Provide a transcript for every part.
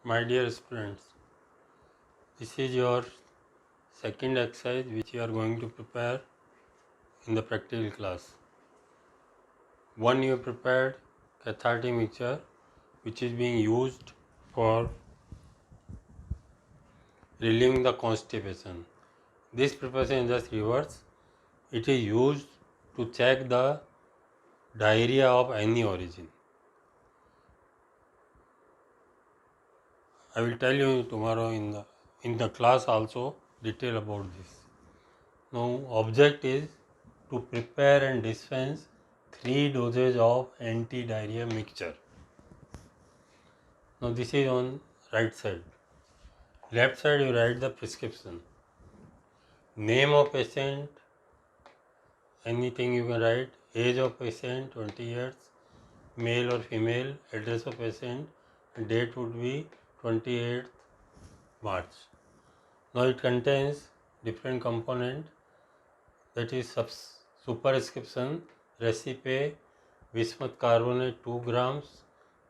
My dear students, this is your second exercise which you are going to prepare in the practical class. One, you have prepared cathartic mixture which is being used for relieving the constipation. This preparation is just reverse. It is used to check the diarrhea of any origin. I will tell you tomorrow in the class also detail about this. Now, object is to prepare and dispense 3 doses of anti-diarrhea mixture. Now, this is on right side. Left side you write the prescription. Name of patient, anything you can write. Age of patient 20 years, male or female. Address of patient, date would be 28th March. Now it contains different component, that is superscription, recipe, bismuth carbonate 2 grams,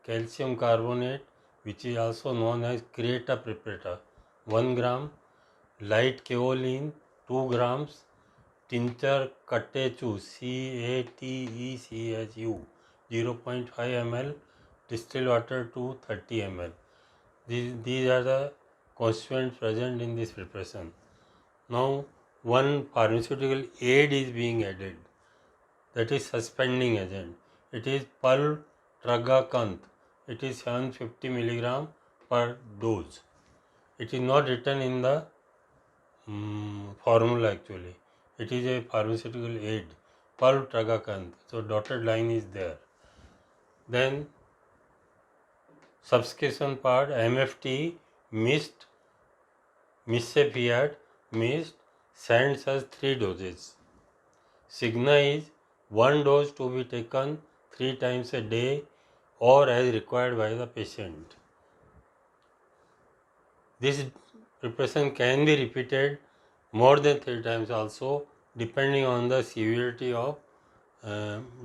calcium carbonate which is also known as creata preparator 1 gram, light kaolin 2 grams, tincture catechu CATECHU 0.5 ml, distilled water to 30 ml. These are the constituents present in this preparation. Now one pharmaceutical aid is being added, that is suspending agent. It is pultragakant. It is 750 milligram per dose. It is not written in the formula actually. It is a pharmaceutical aid, pultragakant. So dotted line is there. Then subscription part, MFT mist, Miscefiat mist sends us 3 doses. Signa is 1 dose to be taken 3 times a day or as required by the patient. This preparation can be repeated more than 3 times also, depending on the severity of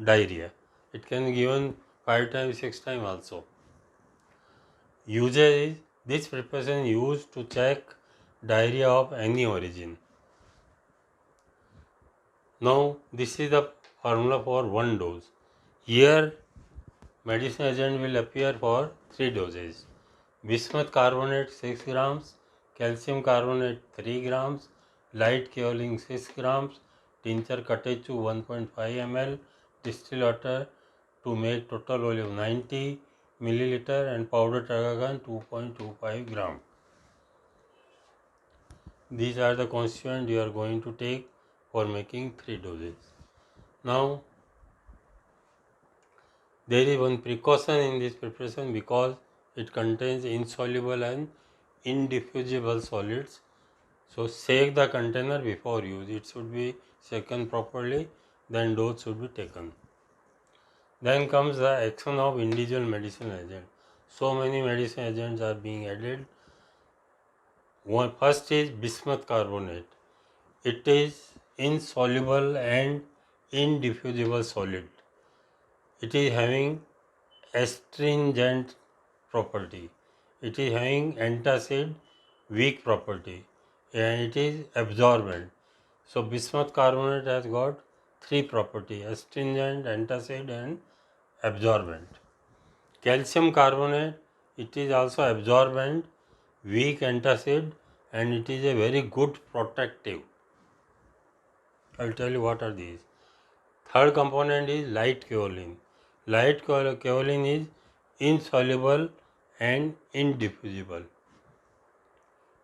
diarrhea. It can be given 5 times, 6 times also. Usage is, this preparation used to check diarrhea of any origin. Now this is the formula for 1 dose. Here medicine agent will appear for 3 doses. Bismuth carbonate 6 grams, calcium carbonate 3 grams, light kaolin 6 grams, tincture catechu 1.5 ml, distilled water to make total volume 90 milliliter, and powder tragagan 2.25 gram. These are the constituents you are going to take for making 3 doses. Now there is one precaution in this preparation because it contains insoluble and indiffusible solids. So shake the container before use. It should be shaken properly, then dose should be taken. Then comes the action of individual medicine agent. So many medicine agents are being added. One first is bismuth carbonate. It is insoluble and indiffusible solid. It is having astringent property. It is having antacid weak property, and it is absorbent. So bismuth carbonate has got 3 property: astringent, antacid and absorbent. Calcium carbonate, it is also absorbent, weak antacid, and it is a very good protective. I will tell you what are these. Third component is light kaolin. Light kaolin is insoluble and indiffusible.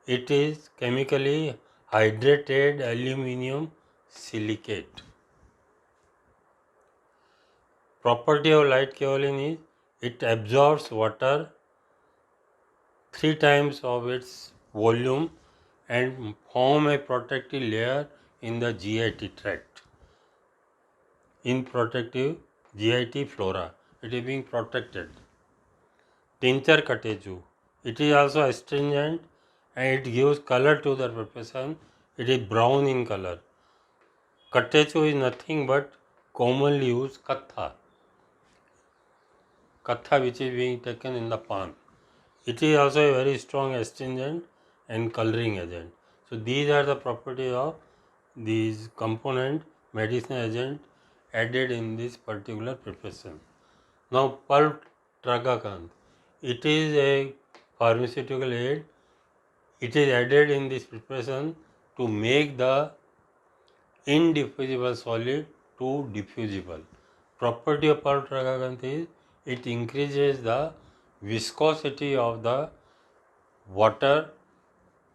It is chemically hydrated aluminum silicate. Property of light kaolin is it absorbs water 3 times of its volume and form a protective layer in the GIT tract. In protective GIT flora, it is being protected. Tincture catechu, it is also astringent and it gives color to the preparation. It is brown in color. Catechu is nothing but commonly used katha which is being taken in the palm. It is also a very strong astringent and coloring agent. So these are the properties of these component medicinal agent added in this particular preparation. Now pulp tragacanth, it is a pharmaceutical aid. It is added in this preparation to make the indiffusible solid to diffusible. Property of pulp tragacanth is it increases the viscosity of the water.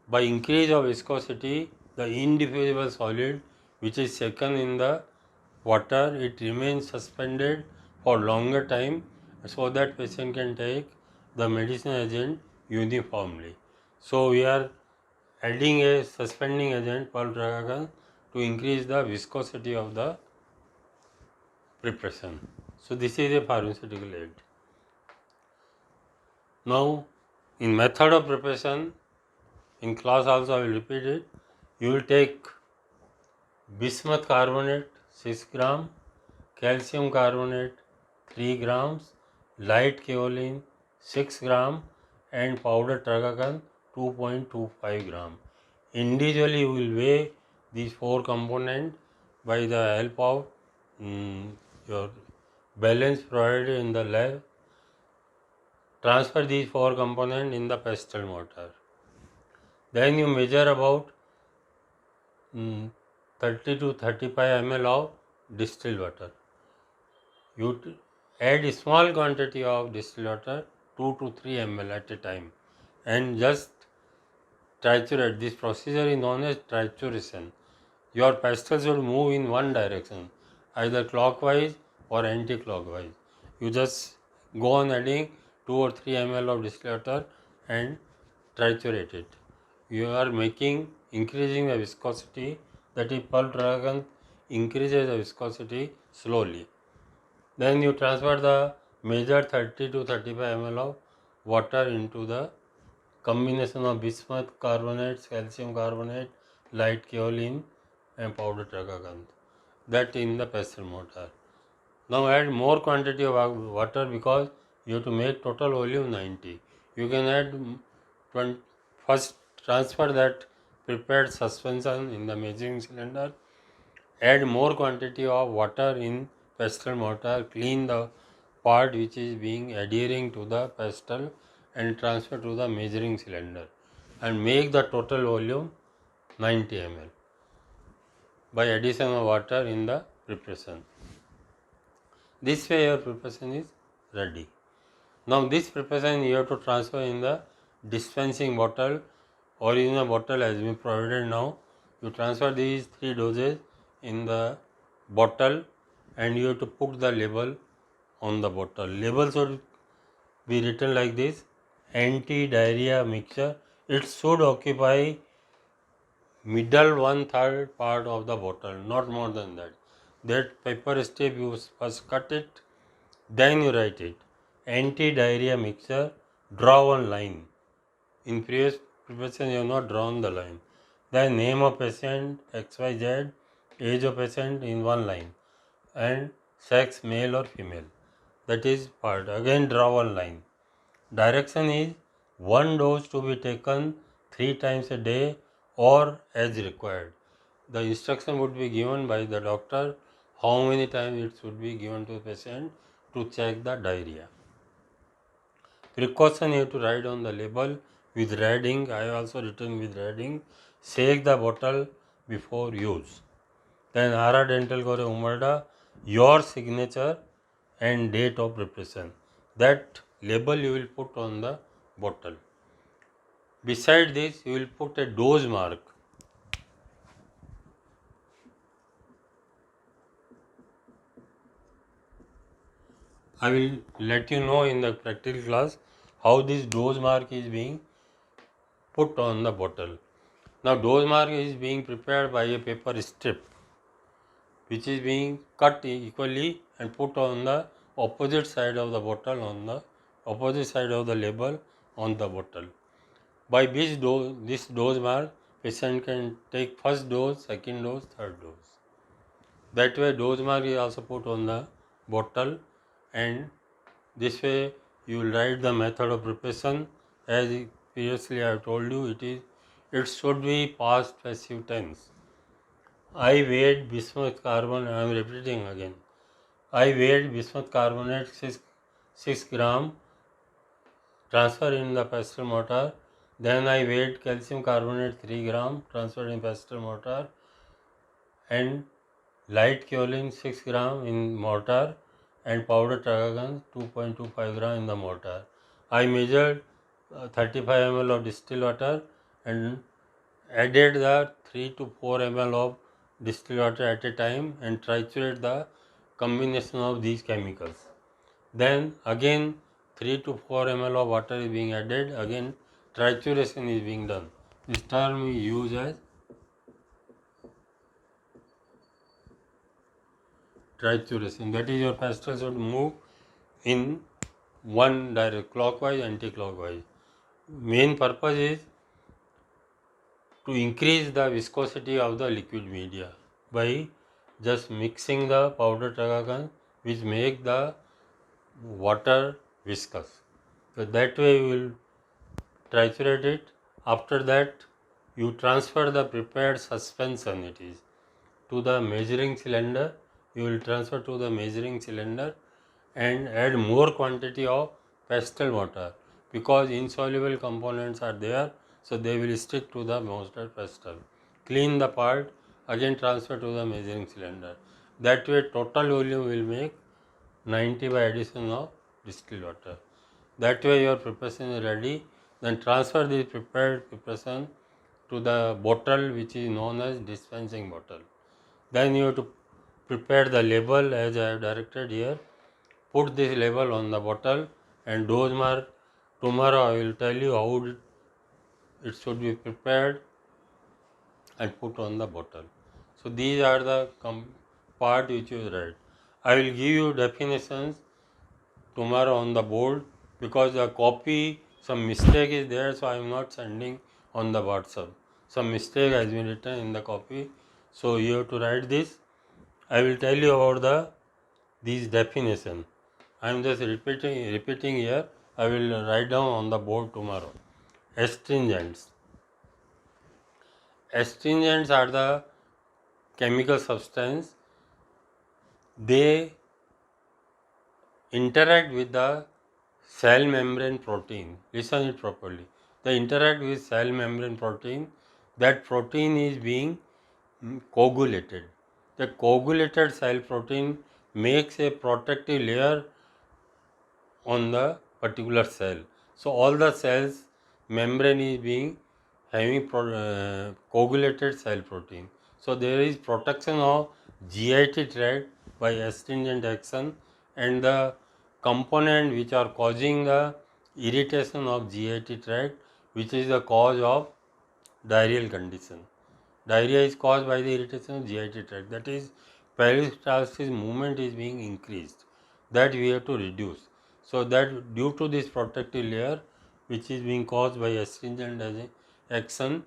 By increase of viscosity, the indiffusible solid which is shaken in the water, it remains suspended for longer time so that patient can take the medicine agent uniformly. So we are adding a suspending agent pultragacan to increase the viscosity of the preparation. So this is a pharmaceutical aid. Now in method of preparation, in class also I will repeat it. You will take bismuth carbonate 6 gram, calcium carbonate 3 grams, light kaolin 6 gram and powder tragacan 2.25 gram. Individually you will weigh these four components by the help of your balance provided in the lab. Transfer these four components in the pestle mortar. Then you measure about 30 to 35 ml of distilled water. You add a small quantity of distilled water, 2 to 3 ml at a time, and just triturate. This procedure is known as trituration. Your pestle should move in one direction, either clockwise or anti-clockwise. You just go on adding 2 or 3 ml of distilled water and triturate it. You are increasing the viscosity, that is pulp tragacanth increases the viscosity slowly. Then you transfer the measured 30 to 35 ml of water into the combination of bismuth carbonate, calcium carbonate, light kaolin and powder tragacanth, that in the pestle mortar. Now add more quantity of water because you have to make total volume 90. You can add first transfer that prepared suspension in the measuring cylinder, add more quantity of water in pestle mortar, clean the part which is being adhering to the pestle and transfer to the measuring cylinder and make the total volume 90 ml by addition of water in the preparation. This way your preparation is ready. Now this preparation you have to transfer in the dispensing bottle. Original bottle has been provided now. You transfer these 3 doses in the bottle and you have to put the label on the bottle. Label should be written like this: anti-diarrhea mixture. It should occupy middle 1/3 part of the bottle, not more than that. That paper strip you first cut it, then you write it. Anti-diarrhea mixture, draw one line. In previous preparation you have not drawn the line. The name of patient XYZ, age of patient in one line, and sex male or female. That is part. Again draw one line. Direction is one dose to be taken 3 times a day or as required. The instruction would be given by the doctor how many times it should be given to the patient to check the diarrhea. Precaution you have to write on the label with red ink. I have also written with red ink. Shake the bottle before use. Then Ara Dental Kore Umarda, your signature and date of preparation. That label you will put on the bottle. Beside this, you will put a dose mark. I will let you know in the practical class how this dose mark is being put on the bottle. Now dose mark is being prepared by a paper strip which is being cut equally and put on the opposite side of the bottle, on the opposite side of the label on the bottle. By which dose, this dose mark, patient can take first dose, second dose, third dose. That way dose mark is also put on the bottle, and this way you will write the method of preparation as previously I have told you, it should be past passive tense. I weighed bismuth carbonate. I am repeating again. I weighed bismuth carbonate 6 gram, transfer in the pestle mortar. Then I weighed calcium carbonate 3 gram, transferred in pestle mortar, and light kaolin 6 gram in mortar, and powder tragacan 2.25 gram in the mortar. I measured 35 ml of distilled water and added the 3 to 4 ml of distilled water at a time and triturate the combination of these chemicals. Then again 3 to 4 ml of water is being added, again trituration is being done. This term is used as trituration. That is, your pestle should move in one direction, clockwise, anti-clockwise. Main purpose is to increase the viscosity of the liquid media by just mixing the powder tragacan, which make the water viscous. So that way you will triturate it. After that, you transfer the prepared suspension, it is, to the measuring cylinder. You will transfer to the measuring cylinder and add more quantity of pestle water, because insoluble components are there, so they will stick to the moisturized pestle. Clean the part, again transfer to the measuring cylinder. That way total volume will make 90 by addition of distilled water. That way your preparation is ready. Then transfer the prepared preparation to the bottle, which is known as dispensing bottle. Then you have to prepare the label as I have directed here. Put this label on the bottle, and dose mark. Tomorrow I will tell you how it should be prepared and put on the bottle. So these are the part which you read. I will give you definitions tomorrow on the board, because the copy, some mistake is there, so I am not sending on the WhatsApp. Some mistake has been written in the copy, so you have to write this. I will tell you about these definition. I am just repeating here. I will write down on the board tomorrow. Astringents. Astringents are the chemical substance. They interact with the cell membrane protein. Listen it properly. They interact with cell membrane protein. That protein is being coagulated. The coagulated cell protein makes a protective layer on the particular cell. So all the cells membrane is being having coagulated cell protein. So there is protection of GIT tract by astringent action, and the component which are causing the irritation of GIT tract, which is the cause of diarrheal condition. Diarrhea is caused by the irritation of GIT tract. That is, peristalsis movement is being increased. That we have to reduce. So that due to this protective layer, which is being caused by astringent action,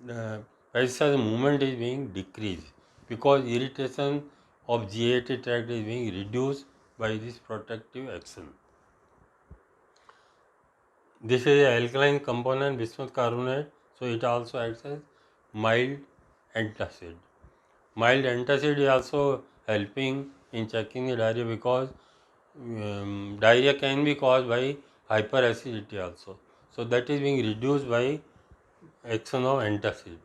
peristalsis movement is being decreased, because irritation of GIT tract is being reduced by this protective action. This is an alkaline component, bismuth carbonate, so it also acts as mild antacid. Mild antacid is also helping in checking the diarrhea, because diarrhea can be caused by hyperacidity also. So that is being reduced by action of antacid.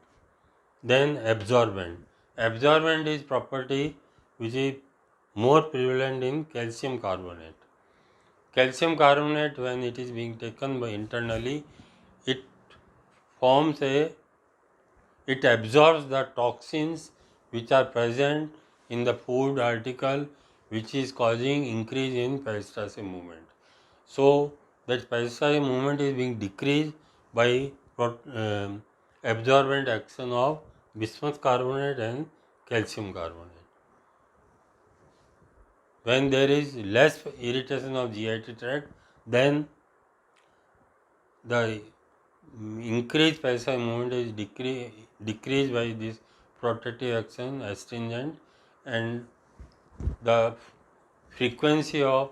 Then absorbent. Absorbent is property which is more prevalent in calcium carbonate. Calcium carbonate, when it is being taken by internally, it forms it absorbs the toxins which are present in the food article, which is causing increase in peristalsis movement. So that peristalsis movement is being decreased by absorbent action of bismuth carbonate and calcium carbonate. When there is less irritation of GIT tract, then the increased peristalsis movement is decreased by this protective action, astringent, and the frequency of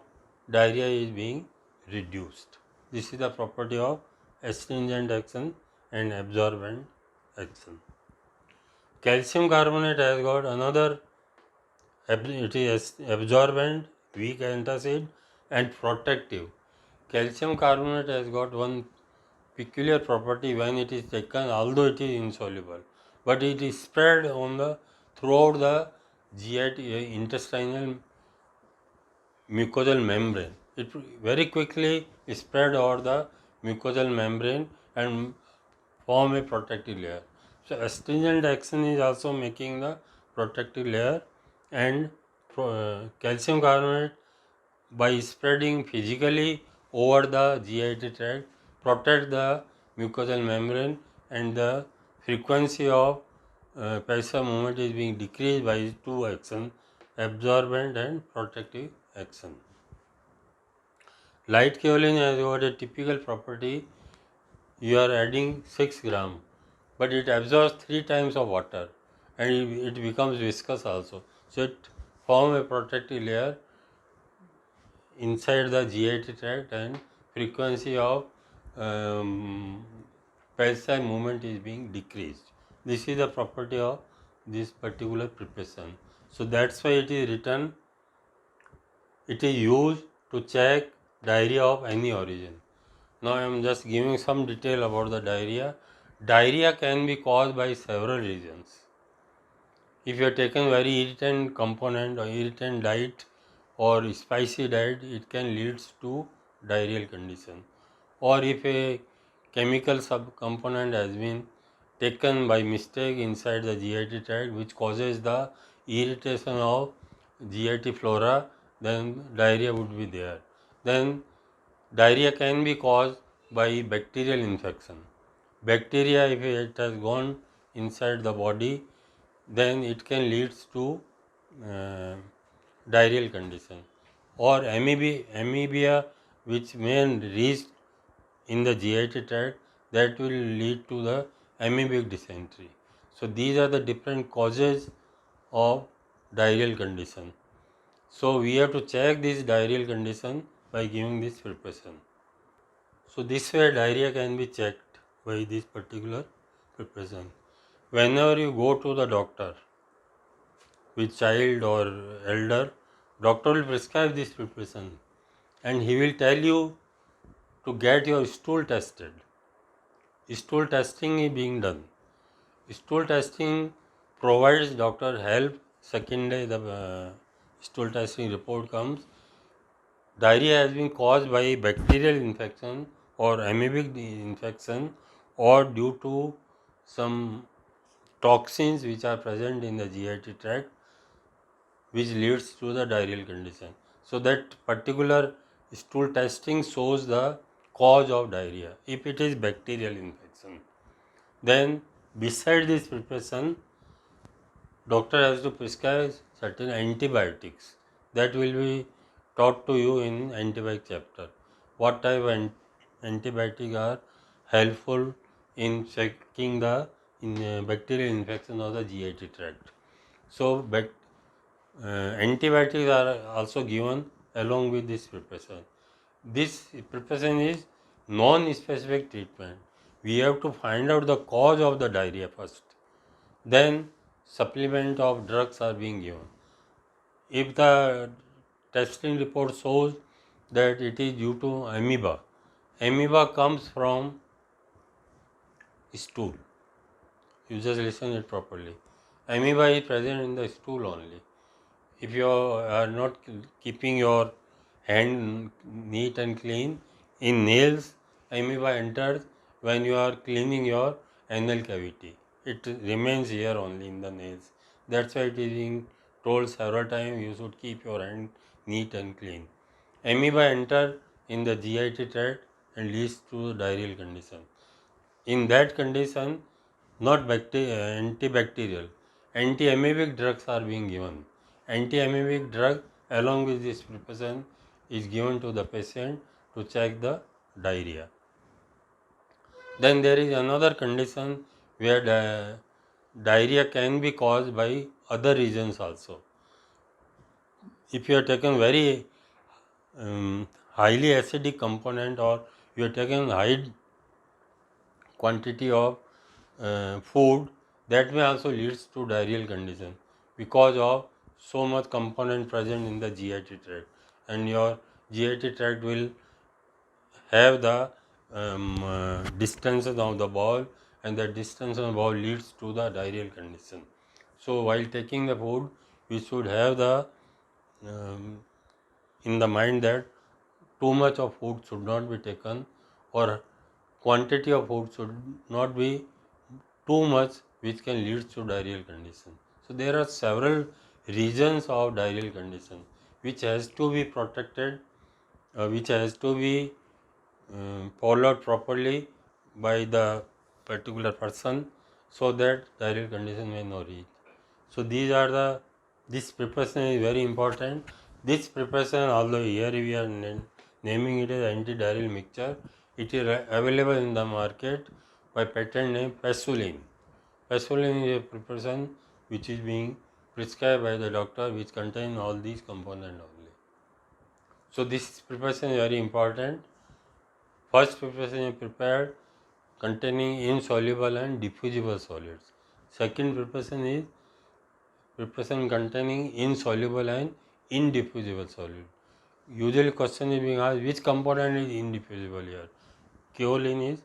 diarrhea is being reduced. This is the property of astringent action and absorbent action. Calcium carbonate has got another, it is absorbent, weak antacid and protective. Calcium carbonate has got one peculiar property when it is taken, although it is insoluble, but it is spread on the throughout the GIT intestinal mucosal membrane. It very quickly spread over the mucosal membrane and form a protective layer. So astringent action is also making the protective layer, and calcium carbonate by spreading physically over the GIT tract protect the mucosal membrane, and the frequency of passage movement is being decreased by two actions, absorbent and protective action. Light kaolin has got a typical property. You are adding 6 gram, but it absorbs 3 times of water and it becomes viscous also. So it forms a protective layer inside the GIT tract, and frequency of pulsar movement is being decreased. This is the property of this particular preparation. So that's why it is written, it is used to check diarrhea of any origin. Now I am just giving some detail about the diarrhea. Diarrhea can be caused by several reasons. If you have taken very irritant component or irritant diet or spicy diet, it can lead to diarrheal condition. Or if a chemical subcomponent has been taken by mistake inside the GIT tract which causes the irritation of GIT flora, then diarrhea would be there. Then diarrhea can be caused by bacterial infection. Bacteria, if it has gone inside the body, then it can lead to uh, diarrheal condition. Or amebia which may reach in the GIT tract, that will lead to the amoebic dysentery. So these are the different causes of diarrheal condition. So we have to check this diarrheal condition by giving this preparation. So this way diarrhea can be checked by this particular preparation. Whenever you go to the doctor with child or elder, doctor will prescribe this preparation and he will tell you to get your stool tested. Stool testing is being done. Stool testing provides doctor help. Second day the stool testing report comes. Diarrhea has been caused by bacterial infection or amoebic infection or due to some toxins which are present in the GIT tract which leads to the diarrheal condition. So that particular stool testing shows the cause of diarrhea. If it is bacterial infection, then beside this preparation, doctor has to prescribe certain antibiotics that will be taught to you in antibiotic chapter. What type of antibiotics are helpful in checking the bacterial infection of the GIT tract. So antibiotics are also given along with this preparation. This preparation is non-specific treatment. We have to find out the cause of the diarrhea first. Then supplement of drugs are being given. If the testing report shows that it is due to amoeba, amoeba comes from stool. You just listen it properly. Amoeba is present in the stool only. If you are not keeping your hand neat and clean, in nails, amoeba enters when you are cleaning your anal cavity. It remains here only in the nails. That's why it is being told several times you should keep your hand neat and clean. Amoeba enter in the GIT tract and leads to diarrheal condition. In that condition, not antibacterial, anti-amoebic drugs are being given. Anti-amoebic drug along with this preparation is given to the patient to check the diarrhea. Then there is another condition where diarrhea can be caused by other reasons also. If you have taken very highly acidic component or you have taken high quantity of food, that may also leads to diarrheal condition because of so much component present in the GIT tract, and your GIT tract will have the distance of the bowel, and the distance of the bowel leads to the diarrheal condition. So while taking the food, we should have the in the mind that too much of food should not be taken, or quantity of food should not be too much, which can lead to diarrheal condition. So there are several reasons of diarrheal condition which has to be protected, which has to be followed properly by the particular person, so that diarrheal condition may not reach. So these are the, this preparation is very important. This preparation, although here we are naming it as anti-diarrheal mixture, it is available in the market by patent name Pesulin. Pesulin is a preparation which is being prescribed by the doctor, which contains all these components only. So this preparation is very important. First preparation is prepared containing insoluble and diffusible solids. Second preparation is preparation containing insoluble and indiffusible solid. Usually question is being asked, which component is indiffusible here? Kaolin is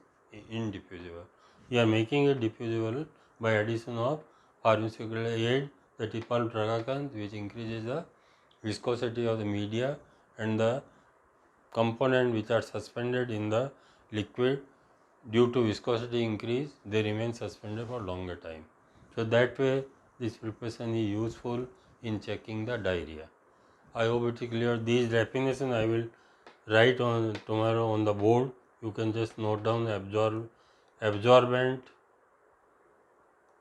indiffusible. We are making it diffusible by addition of pharmaceutical aid, that is palmitragacans, which increases the viscosity of the media, and the component which are suspended in the liquid, due to viscosity increase, they remain suspended for longer time. So that way this preparation is useful in checking the diarrhea. I hope it is clear. These definitions I will write on tomorrow on the board. You can just note down absorbent,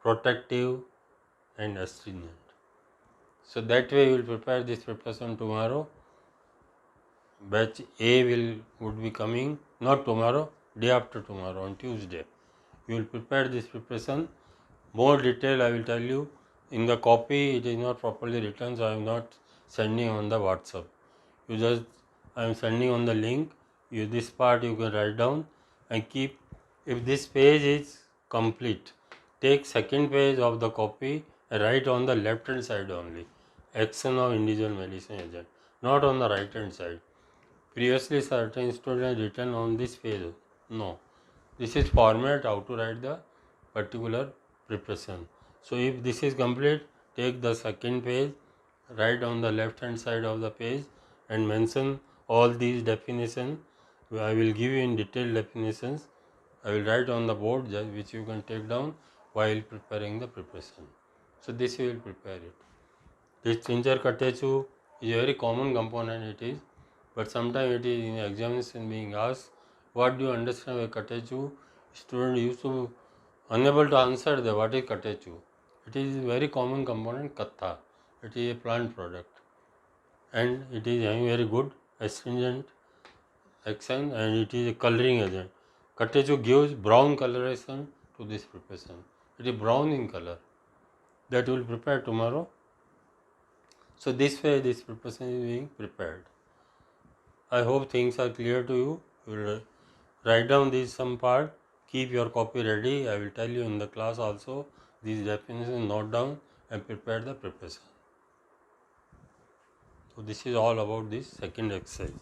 protective, and astringent. So that way you will prepare this preparation tomorrow. Batch A would be coming not tomorrow, day after tomorrow, on Tuesday. You will prepare this preparation. More detail I will tell you. In the copy it is not properly written, so I am not sending on the WhatsApp. You just, I am sending on the link. This part you can write down and keep. If this page is complete, take second page of the copy and write on the left hand side only. Action of individual medicine agent, not on the right hand side. Previously certain students written on this page. No, this is format how to write the particular preparation. So if this is complete, take the second page, write on the left hand side of the page and mention all these definitions. I will give you in detailed definitions. I will write on the board, which you can take down while preparing the preparation. So this you will prepare it. This ginger catechu is a very common component it is, but sometimes it is in examination being asked, what do you understand by catechu? Student used to unable to answer the what is catechu. It is a very common component, katha. It is a plant product and it is having very good astringent action, and it is a coloring agent. Catechu gives brown coloration to this preparation. It is brown in color. That will prepare tomorrow. So this way this preparation is being prepared. I hope things are clear to you. You will write down this some part. Keep your copy ready. I will tell you in the class also. These definitions note down and prepare the preparation. So this is all about this second exercise.